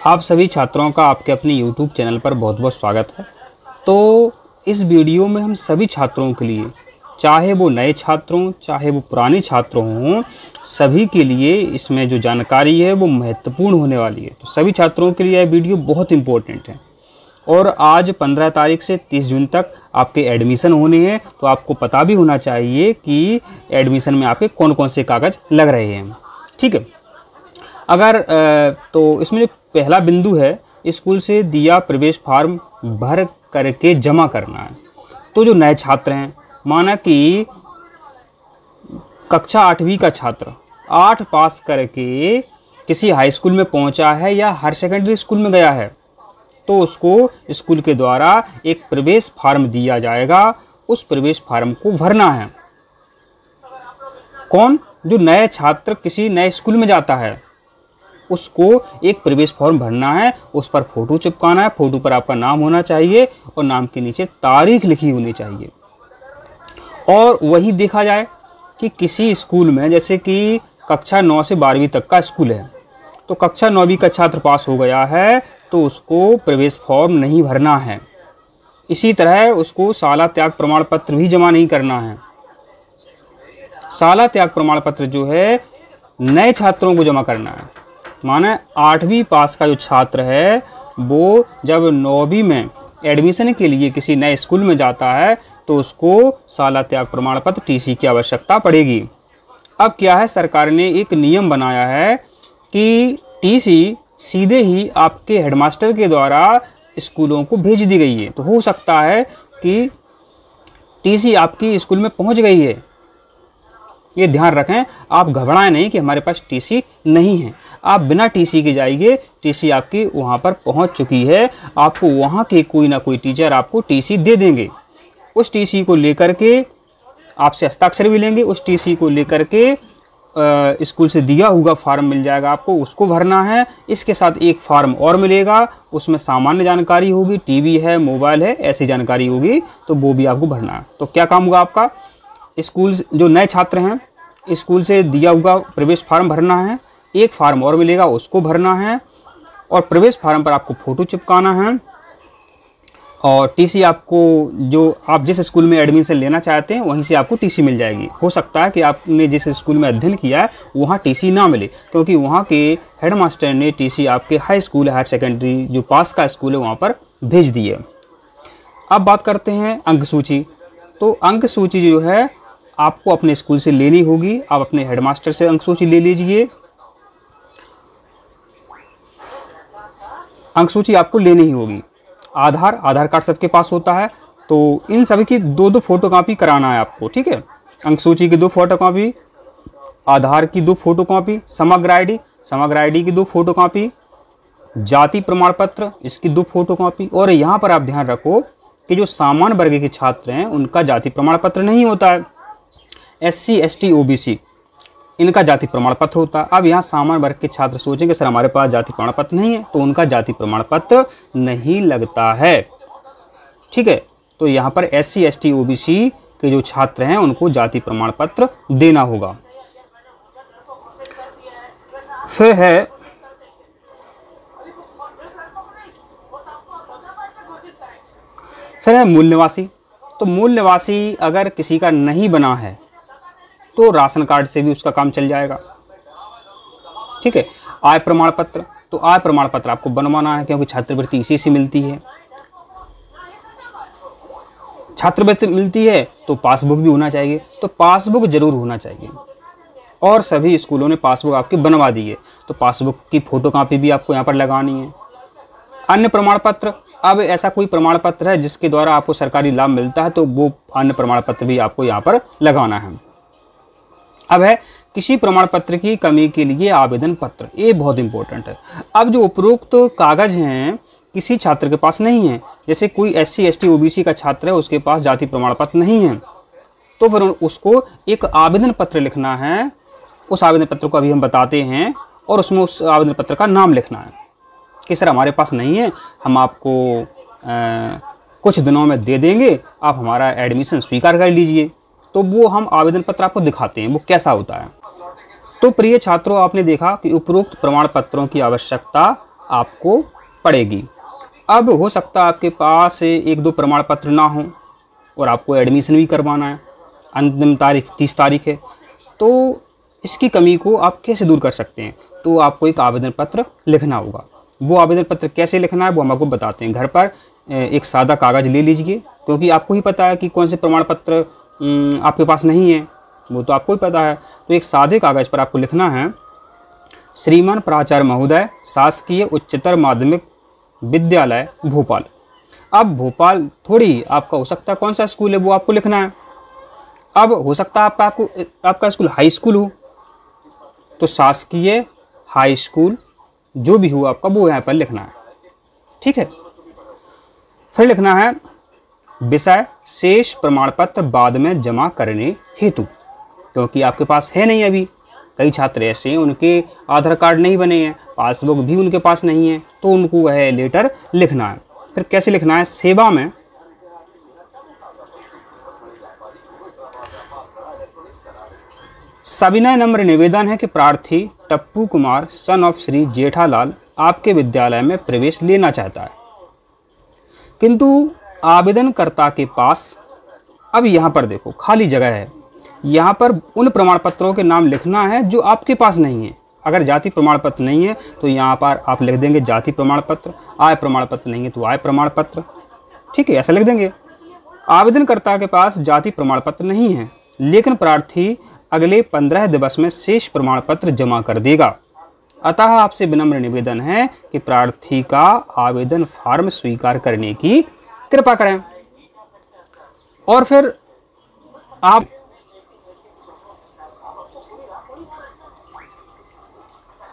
आप सभी छात्रों का आपके अपने YouTube चैनल पर बहुत बहुत स्वागत है। तो इस वीडियो में हम सभी छात्रों के लिए, चाहे वो नए छात्र हों चाहे वो पुराने छात्र हों, सभी के लिए इसमें जो जानकारी है वो महत्वपूर्ण होने वाली है। तो सभी छात्रों के लिए यह वीडियो बहुत इम्पोर्टेंट है। और आज 15 तारीख से 30 जून तक आपके एडमिशन होने हैं, तो आपको पता भी होना चाहिए कि एडमिशन में आपके कौन कौन से कागज़ लग रहे हैं। ठीक है, अगर तो इसमें जो पहला बिंदु है, स्कूल से दिया प्रवेश फॉर्म भर करके जमा करना है। तो जो नए छात्र हैं, माना कि कक्षा 8वीं का छात्र 8 पास करके किसी हाई स्कूल में पहुंचा है या हायर सेकेंडरी स्कूल में गया है, तो उसको स्कूल के द्वारा एक प्रवेश फॉर्म दिया जाएगा। उस प्रवेश फॉर्म को भरना है। कौन? जो नए छात्र किसी नए स्कूल में जाता है, उसको एक प्रवेश फॉर्म भरना है। उस पर फ़ोटो चिपकाना है। फ़ोटो पर आपका नाम होना चाहिए और नाम के नीचे तारीख लिखी होनी चाहिए। और वही देखा जाए कि किसी स्कूल में, जैसे कि कक्षा 9 से 12वीं तक का स्कूल है, तो कक्षा 9वीं का छात्र पास हो गया है तो उसको प्रवेश फॉर्म नहीं भरना है। इसी तरह उसको शाला त्याग प्रमाण पत्र भी जमा नहीं करना है। शाला त्याग प्रमाण पत्र जो है नए छात्रों को जमा करना है। माने 8वीं पास का जो छात्र है वो जब 9वीं में एडमिशन के लिए किसी नए स्कूल में जाता है तो उसको शाला त्याग प्रमाण पत्र टीसी की आवश्यकता पड़ेगी। अब क्या है, सरकार ने एक नियम बनाया है कि टीसी सीधे ही आपके हेडमास्टर के द्वारा स्कूलों को भेज दी गई है। तो हो सकता है कि टीसी आपकी स्कूल में पहुंच गई है। ये ध्यान रखें, आप घबराएं नहीं कि हमारे पास टीसी नहीं है। आप बिना टीसी के जाइए, टीसी आपकी वहाँ पर पहुँच चुकी है। आपको वहाँ के कोई ना कोई टीचर आपको टीसी दे देंगे। उस टीसी को लेकर के आपसे हस्ताक्षर भी लेंगे। उस टीसी को लेकर के स्कूल से दिया हुआ फार्म मिल जाएगा आपको, उसको भरना है। इसके साथ एक फार्म और मिलेगा, उसमें सामान्य जानकारी होगी, टीवी है, मोबाइल है, ऐसी जानकारी होगी, तो वो भी आपको भरना है। तो क्या काम होगा आपका? स्कूल जो नए छात्र हैं, स्कूल से दिया हुआ प्रवेश फार्म भरना है। एक फार्म और मिलेगा, उसको भरना है। और प्रवेश फार्म पर आपको फ़ोटो चिपकाना है। और टीसी आपको, जो आप जिस स्कूल में एडमिशन लेना चाहते हैं वहीं से आपको टीसी मिल जाएगी। हो सकता है कि आपने जिस स्कूल में अध्ययन किया है वहाँ टीसी ना मिले, क्योंकि वहाँ के हेडमास्टर ने टीसी आपके हाई स्कूल, हायर सेकेंडरी जो पास का स्कूल है वहाँ पर भेज दी है। अब बात करते हैं अंक सूची। तो अंक सूची जो है आपको अपने स्कूल से लेनी होगी। आप अपने हेडमास्टर से अंक सूची ले लीजिए। अंक सूची आपको लेनी ही होगी। आधार कार्ड सबके पास होता है, तो इन सभी की 2-2 फोटोकॉपी कराना है आपको। ठीक है, अंक सूची की 2 फोटोकॉपी, आधार की 2 फोटोकॉपी, समग्र आईडी की 2 फोटोकॉपी, जाति प्रमाण पत्र इसकी 2 फोटोकॉपी। और यहाँ पर आप ध्यान रखो कि जो सामान्य वर्ग के छात्र हैं उनका जाति प्रमाण पत्र नहीं होता है। SC ST OBC इनका जाति प्रमाण पत्र होता है। अब यहाँ सामान्य वर्ग के छात्र सोचेंगे सर हमारे पास जाति प्रमाण पत्र नहीं है, तो उनका जाति प्रमाण पत्र नहीं लगता है। ठीक है, तो यहाँ पर SC ST OBC के जो छात्र हैं उनको जाति प्रमाण पत्र देना होगा। फिर है मूल निवासी। तो मूल निवासी अगर किसी का नहीं बना है तो राशन कार्ड से भी उसका काम चल जाएगा। ठीक है, आय प्रमाण पत्र, तो आय प्रमाण पत्र आपको बनवाना है, क्योंकि छात्रवृत्ति इसी से मिलती है। छात्रवृत्ति मिलती है तो पासबुक भी होना चाहिए, तो पासबुक जरूर होना चाहिए। और सभी स्कूलों ने पासबुक आपकी बनवा दी है, तो पासबुक की फोटोकॉपी भी आपको यहाँ पर लगानी है। अन्य प्रमाण पत्र, अब ऐसा कोई प्रमाण पत्र है जिसके द्वारा आपको सरकारी लाभ मिलता है तो वो अन्य प्रमाण पत्र भी आपको यहाँ पर लगाना है। अब है किसी प्रमाण पत्र की कमी के लिए आवेदन पत्र, ये बहुत इंपॉर्टेंट है। अब जो उपरोक्त कागज हैं किसी छात्र के पास नहीं है, जैसे कोई SC ST OBC का छात्र है उसके पास जाति प्रमाण पत्र नहीं है, तो फिर उसको एक आवेदन पत्र लिखना है। उस आवेदन पत्र को अभी हम बताते हैं, और उसमें उस आवेदन पत्र का नाम लिखना है कि सर हमारे पास नहीं है, हम आपको कुछ दिनों में दे देंगे, आप हमारा एडमिशन स्वीकार कर लीजिए। तो वो हम आवेदन पत्र आपको दिखाते हैं वो कैसा होता है। तो प्रिय छात्रों, आपने देखा कि उपरोक्त प्रमाण पत्रों की आवश्यकता आपको पड़ेगी। अब हो सकता है आपके पास 1-2 प्रमाण पत्र ना हो और आपको एडमिशन भी करवाना है, अंतिम तारीख 30 तारीख है, तो इसकी कमी को आप कैसे दूर कर सकते हैं? तो आपको एक आवेदन पत्र लिखना होगा। वो आवेदन पत्र कैसे लिखना है वो हम आपको बताते हैं। घर पर एक सादा कागज़ ले लीजिए, क्योंकि आपको ही पता है कि कौन से प्रमाण पत्र आपके पास नहीं है, वो तो आपको ही पता है। तो एक सादे कागज़ पर आपको लिखना है, श्रीमान प्राचार्य महोदय, शासकीय उच्चतर माध्यमिक विद्यालय भोपाल। अब भोपाल थोड़ी आपका हो सकता है कौन सा स्कूल है वो आपको लिखना है। अब हो सकता है आपका स्कूल हाई स्कूल हो, तो शासकीय हाई स्कूल जो भी हो आपका वो यहाँ पर लिखना है। ठीक है, फिर लिखना है विषय शेष प्रमाण पत्र बाद में जमा करने हेतु, क्योंकि आपके पास है नहीं अभी। कई छात्र ऐसे हैं उनके आधार कार्ड नहीं बने हैं, पासबुक भी उनके पास नहीं है, तो उनको वह लेटर लिखना है। फिर कैसे लिखना है? सेवा में सविनय नम्र निवेदन है कि प्रार्थी टप्पू कुमार सन ऑफ श्री जेठालाल आपके विद्यालय में प्रवेश लेना चाहता है, किंतु आवेदनकर्ता के पास, अब यहाँ पर देखो खाली जगह है, यहाँ पर उन प्रमाण पत्रों के नाम लिखना है जो आपके पास नहीं है। अगर जाति प्रमाण पत्र नहीं है तो यहाँ पर आप लिख देंगे जाति प्रमाण पत्र, आय प्रमाण पत्र नहीं है तो आय प्रमाण पत्र। ठीक है, ऐसा लिख देंगे। आवेदनकर्ता के पास जाति प्रमाण पत्र नहीं है, लेकिन प्रार्थी अगले 15 दिवस में शेष प्रमाण पत्र जमा कर देगा। अतः आपसे विनम्र निवेदन है कि प्रार्थी का आवेदन फॉर्म स्वीकार करने की कृपा करें। और फिर आप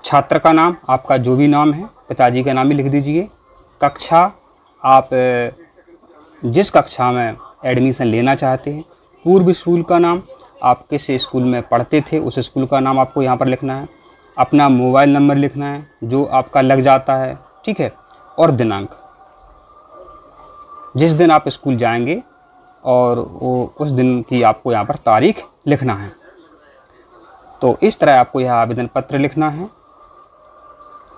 छात्र का नाम, आपका जो भी नाम है, पिताजी का नाम भी लिख दीजिए। कक्षा, आप जिस कक्षा में एडमिशन लेना चाहते हैं, पूर्व स्कूल का नाम, आप किस स्कूल में पढ़ते थे उस स्कूल का नाम आपको यहाँ पर लिखना है। अपना मोबाइल नंबर लिखना है जो आपका लग जाता है। ठीक है, और दिनांक, जिस दिन आप स्कूल जाएंगे और वो उस दिन की आपको यहाँ पर तारीख लिखना है। तो इस तरह आपको यह आवेदन पत्र लिखना है,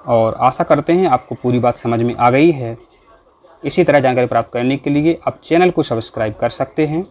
और आशा करते हैं आपको पूरी बात समझ में आ गई है। इसी तरह जानकारी प्राप्त करने के लिए आप चैनल को सब्सक्राइब कर सकते हैं।